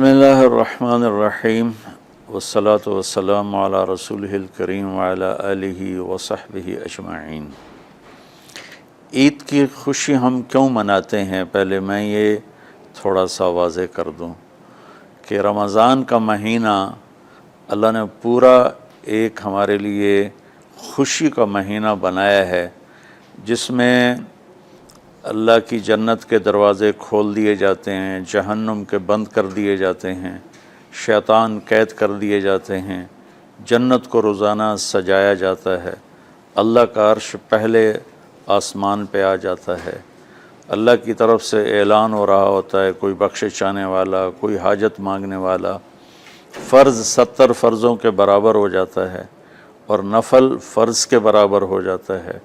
بسم اللہ الرحمن الرحیم والصلاة والسلام علی رسولہ الکریم وعلی آلہ وصحبہ اجمعین۔ عید کی خوشی ہم کیوں مناتے ہیں؟ پہلے میں یہ تھوڑا سا واضح کر دوں کہ رمضان کا مہینہ اللہ نے پورا ایک ہمارے لیے خوشی کا مہینہ بنایا ہے، جس میں اللہ کی جنت کے دروازے کھول دیے جاتے ہیں، جہنم کے بند کر دیے جاتے ہیں، شیطان قید کر دیے جاتے ہیں، جنت کو روزانہ سجایا جاتا ہے، اللہ کا عرش پہلے آسمان پہ آ جاتا ہے، اللہ کی طرف سے اعلان ہو رہا ہوتا ہے، کوئی بخشش چاہنے والا، کوئی حاجت مانگنے والا، فرض 70 فرضوں کے برابر ہو جاتا ہے اور نفل فرض کے برابر ہو جاتا ہے،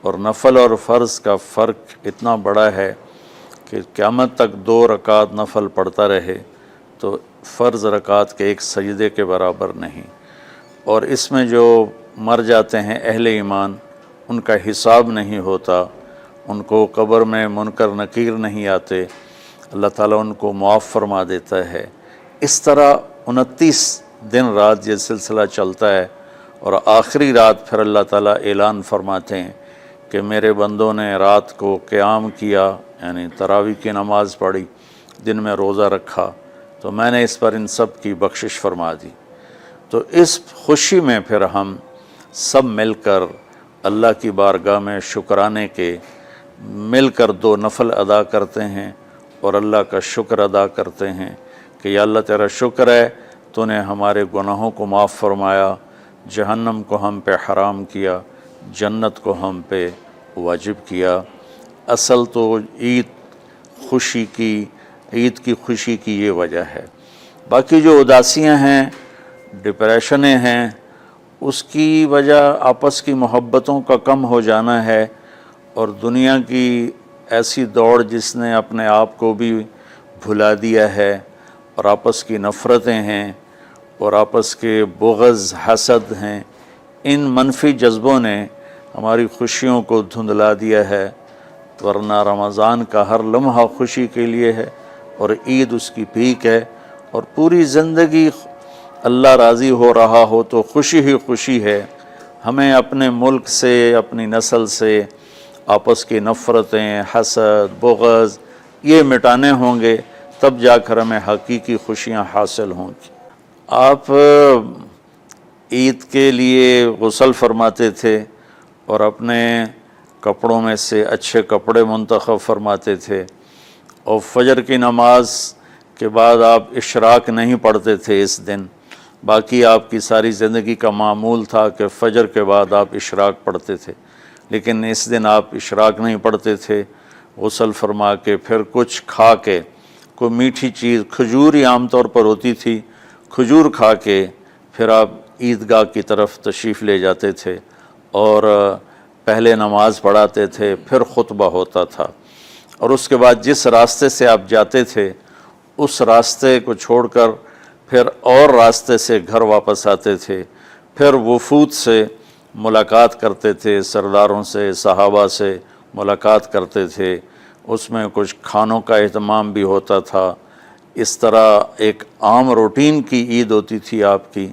اور نفل اور فرض کا فرق اتنا بڑا ہے کہ قیامت تک 2 رکعت نفل پڑھتا رہے تو فرض رکعت کے ایک سجدے کے برابر نہیں، اور اس میں جو مر جاتے ہیں اہل ایمان ان کا حساب نہیں ہوتا، ان کو قبر میں منکر نکیر نہیں آتے، اللہ تعالیٰ ان کو معاف فرما دیتا ہے۔ اس طرح 29 دن رات یہ سلسلہ چلتا ہے، اور آخری رات پھر اللہ تعالیٰ اعلان فرماتے ہیں کہ میرے بندوں نے رات کو قیام کیا، یعنی تراویح کی نماز پڑھی، دن میں روزہ رکھا، تو میں نے اس پر ان سب کی بخشش فرما دی۔ تو اس خوشی میں پھر ہم سب مل کر اللہ کی بارگاہ میں شکرانے کے مل کر 2 نفل ادا کرتے ہیں اور اللہ کا شکر ادا کرتے ہیں کہ یا اللہ تیرا شکر ہے، تو نے ہمارے گناہوں کو معاف فرمایا، جہنم کو ہم پہ حرام کیا، جنت کو ہم پہ واجب کیا۔ اصل تو عید کی خوشی کی یہ وجہ ہے۔ باقی جو اداسیاں ہیں، ڈپریشنیں ہیں، اس کی وجہ آپس کی محبتوں کا کم ہو جانا ہے، اور دنیا کی ایسی دوڑ جس نے اپنے آپ کو بھی بھلا دیا ہے، اور آپس کی نفرتیں ہیں اور آپس کے بغض حسد ہیں، ان منفی جذبوں نے ہماری خوشیوں کو دھندلا دیا ہے، ورنہ رمضان کا ہر لمحہ خوشی کے لیے ہے، اور عید اس کی پیک ہے، اور پوری زندگی اللہ راضی ہو رہا ہو تو خوشی ہی خوشی ہے۔ ہمیں اپنے ملک سے، اپنی نسل سے آپس کی نفرتیں، حسد، بغض یہ مٹانے ہوں گے، تب جا کر ہمیں حقیقی خوشیاں حاصل ہوں گی۔ آپ عید کے لیے غسل فرماتے تھے اور اپنے کپڑوں میں سے اچھے کپڑے منتخب فرماتے تھے، اور فجر کی نماز کے بعد آپ اشراق نہیں پڑھتے تھے اس دن، باقی آپ کی ساری زندگی کا معمول تھا کہ فجر کے بعد آپ اشراق پڑھتے تھے، لیکن اس دن آپ اشراق نہیں پڑھتے تھے، غسل فرما کے پھر کچھ کھا کے، کوئی میٹھی چیز، کھجور ہی عام طور پر ہوتی تھی، کھجور کھا کے پھر آپ عیدگاہ کی طرف تشریف لے جاتے تھے، اور پہلے نماز پڑھاتے تھے، پھر خطبہ ہوتا تھا، اور اس کے بعد جس راستے سے آپ جاتے تھے اس راستے کو چھوڑ کر پھر اور راستے سے گھر واپس آتے تھے، پھر وفود سے ملاقات کرتے تھے، سرداروں سے، صحابہ سے ملاقات کرتے تھے، اس میں کچھ کھانوں کا اہتمام بھی ہوتا تھا۔ اس طرح ایک عام روٹین کی عید ہوتی تھی آپ کی،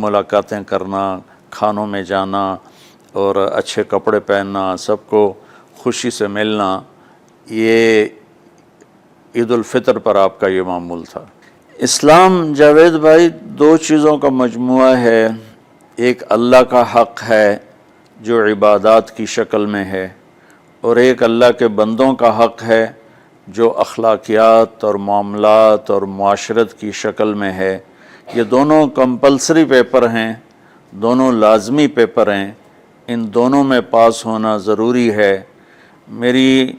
ملاقاتیں کرنا، کھانوں میں جانا اور اچھے کپڑے پہننا، سب کو خوشی سے ملنا، یہ عید الفطر پر آپ کا یہ معمول تھا۔ اسلام جاوید بھائی 2 چیزوں کا مجموعہ ہے، ایک اللہ کا حق ہے جو عبادات کی شکل میں ہے، اور ایک اللہ کے بندوں کا حق ہے جو اخلاقیات اور معاملات اور معاشرت کی شکل میں ہے۔ یہ دونوں کمپلسری پیپر ہیں، دونوں لازمی پیپر ہیں، ان دونوں میں پاس ہونا ضروری ہے۔ میری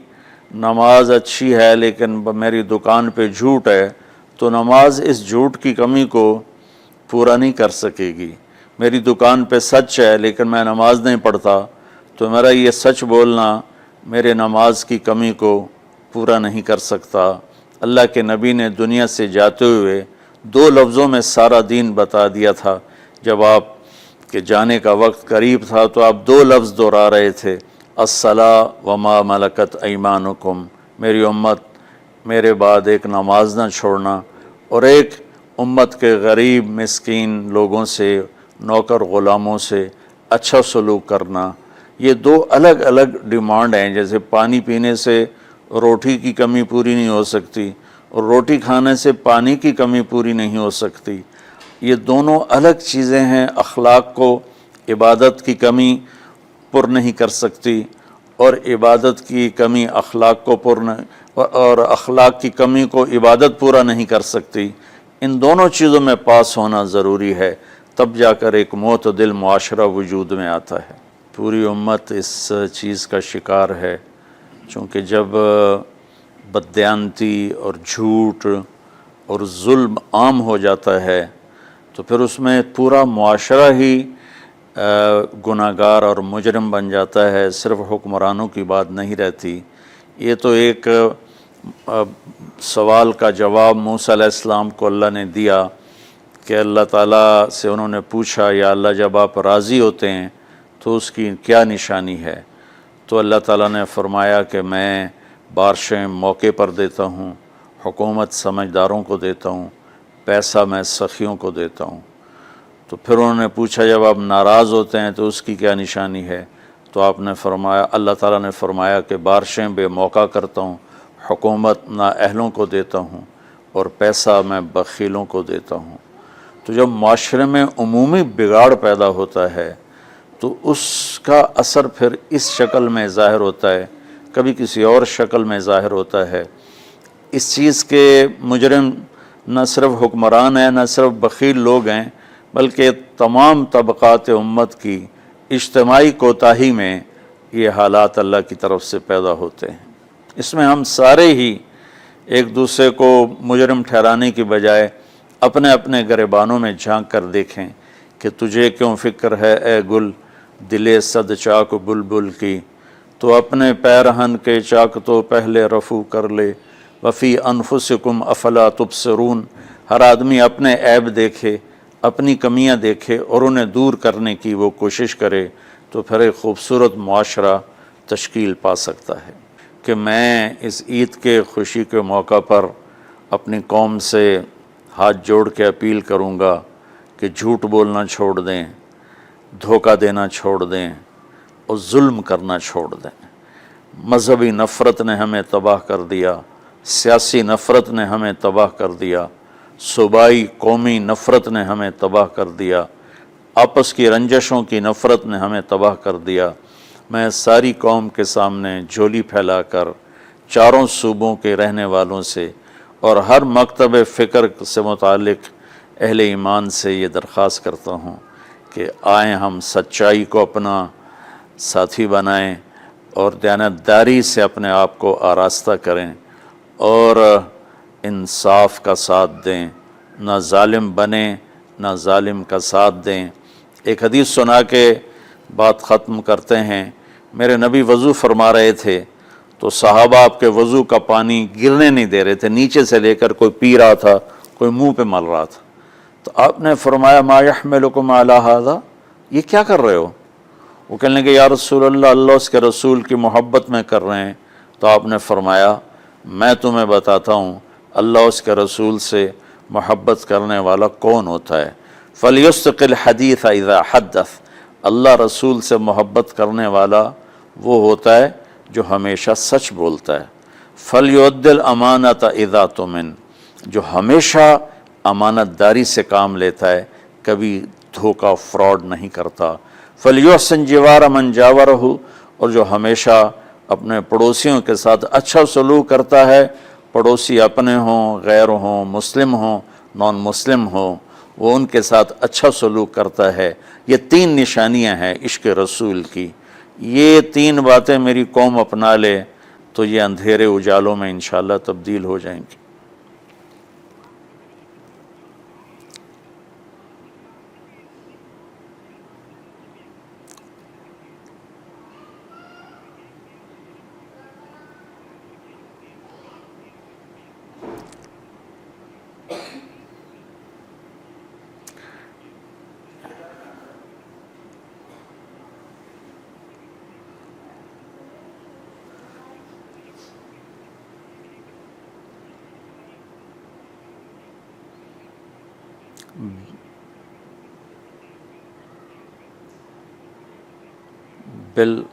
نماز اچھی ہے لیکن میری دکان پہ جھوٹ ہے، تو نماز اس جھوٹ کی کمی کو پورا نہیں کر سکے گی۔ میری دکان پہ سچ ہے لیکن میں نماز نہیں پڑھتا، تو میرا یہ سچ بولنا میرے نماز کی کمی کو پورا نہیں کر سکتا۔ اللہ کے نبی نے دنیا سے جاتے ہوئے 2 لفظوں میں سارا دین بتا دیا تھا، جب آپ کے جانے کا وقت قریب تھا تو آپ 2 لفظ دہرا رہے تھے، الصلاۃ وما ملکت ایمانکم، میری امت میرے بعد ایک نماز نہ چھوڑنا، اور ایک امت کے غریب مسکین لوگوں سے، نوکر غلاموں سے اچھا سلوک کرنا، یہ دو الگ الگ ڈیمانڈ ہیں۔ جیسے پانی پینے سے روٹی کی کمی پوری نہیں ہو سکتی اور روٹی کھانے سے پانی کی کمی پوری نہیں ہو سکتی، یہ دونوں الگ چیزیں ہیں۔ اخلاق کو عبادت کی کمی پر نہیں کر سکتی، اور عبادت کی کمی اخلاق کو اور اخلاق کی کمی کو عبادت پورا نہیں کر سکتی۔ ان دونوں چیزوں میں پاس ہونا ضروری ہے، تب جا کر ایک معتدل معاشرہ وجود میں آتا ہے۔ پوری امت اس چیز کا شکار ہے، چونکہ جب بددیانتی اور جھوٹ اور ظلم عام ہو جاتا ہے تو پھر اس میں پورا معاشرہ ہی گناہگار اور مجرم بن جاتا ہے، صرف حکمرانوں کی بات نہیں رہتی۔ یہ تو ایک سوال کا جواب موسیٰ علیہ السلام کو اللہ نے دیا کہ اللہ تعالیٰ سے انہوں نے پوچھا، یا اللہ جب آپ راضی ہوتے ہیں تو اس کی کیا نشانی ہے؟ تو اللہ تعالیٰ نے فرمایا کہ میں بارشیں موقع پر دیتا ہوں، حکومت سمجھداروں کو دیتا ہوں، پیسہ میں سخیوں کو دیتا ہوں۔ تو پھر انہوں نے پوچھا جب آپ ناراض ہوتے ہیں تو اس کی کیا نشانی ہے؟ تو آپ نے فرمایا، اللہ تعالیٰ نے فرمایا کہ بارشیں بے موقع کرتا ہوں، حکومت نااہلوں کو دیتا ہوں، اور پیسہ میں بخیلوں کو دیتا ہوں۔ تو جب معاشرے میں عمومی بگاڑ پیدا ہوتا ہے تو اس کا اثر پھر اس شکل میں ظاہر ہوتا ہے، کبھی کسی اور شکل میں ظاہر ہوتا ہے۔ اس چیز کے مجرم نہ صرف حکمران ہیں، نہ صرف بخیل لوگ ہیں، بلکہ تمام طبقات امت کی اجتماعی کوتاہی میں یہ حالات اللہ کی طرف سے پیدا ہوتے ہیں۔ اس میں ہم سارے ہی ایک دوسرے کو مجرم ٹھہرانے کی بجائے اپنے اپنے گریبانوں میں جھانک کر دیکھیں کہ تجھے کیوں فکر ہے اے گل دلے صد چاک بلبل کی، تو اپنے پیرہن کے چاک تو پہلے رفو کر لے، وفی انفسکم افلا تبصرون۔ ہر آدمی اپنے عیب دیکھے، اپنی کمیاں دیکھے اور انہیں دور کرنے کی وہ کوشش کرے، تو پھر ایک خوبصورت معاشرہ تشکیل پا سکتا ہے۔ کہ میں اس عید کے خوشی کے موقع پر اپنی قوم سے ہاتھ جوڑ کے اپیل کروں گا کہ جھوٹ بولنا چھوڑ دیں، دھوکہ دینا چھوڑ دیں اور ظلم کرنا چھوڑ دیں۔ مذہبی نفرت نے ہمیں تباہ کر دیا، سیاسی نفرت نے ہمیں تباہ کر دیا، صوبائی قومی نفرت نے ہمیں تباہ کر دیا، آپس کی رنجشوں کی نفرت نے ہمیں تباہ کر دیا۔ میں ساری قوم کے سامنے جھولی پھیلا کر چاروں صوبوں کے رہنے والوں سے اور ہر مکتب فکر سے متعلق اہل ایمان سے یہ درخواست کرتا ہوں کہ آئیں ہم سچائی کو اپنا ساتھی بنائیں اور دیانتداری سے اپنے آپ کو آراستہ کریں اور انصاف کا ساتھ دیں، نہ ظالم بنیں نہ ظالم کا ساتھ دیں۔ ایک حدیث سنا کے بات ختم کرتے ہیں۔ میرے نبی وضو فرما رہے تھے تو صحابہ آپ کے وضو کا پانی گرنے نہیں دے رہے تھے، نیچے سے لے کر کوئی پی رہا تھا، کوئی منہ پہ مل رہا تھا۔ تو آپ نے فرمایا ما یحملکم علی ھذا، یہ کیا کر رہے ہو؟ وہ کہنے لگے یا رسول اللہ، اللہ اس کے رسول کی محبت میں کر رہے ہیں۔ تو آپ نے فرمایا میں تمہیں بتاتا ہوں اللہ اس کے رسول سے محبت کرنے والا کون ہوتا ہے۔ فَلْيُصْدِقِ الْحَدِيثَ إِذَا حَدَّثَ، اللہ رسول سے محبت کرنے والا وہ ہوتا ہے جو ہمیشہ سچ بولتا ہے۔ فَلْيُؤَدِّ الْأَمَانَةَ إِذَا تُؤْمِنَ، جو ہمیشہ امانت داری سے کام لیتا ہے، کبھی دھوکہ فراڈ نہیں کرتا۔ فَلْيُحْسِنْ جِوَارَ مَنْ جَاوَرَهُ، اور جو ہمیشہ اپنے پڑوسیوں کے ساتھ اچھا سلوک کرتا ہے، پڑوسی اپنے ہوں، غیر ہوں، مسلم ہوں، نان مسلم ہوں، وہ ان کے ساتھ اچھا سلوک کرتا ہے۔ یہ تین نشانیاں ہیں عشق رسول کی۔ یہ تین باتیں میری قوم اپنا لے تو یہ اندھیرے اجالوں میں انشاءاللہ تبدیل ہو جائیں گی۔ بال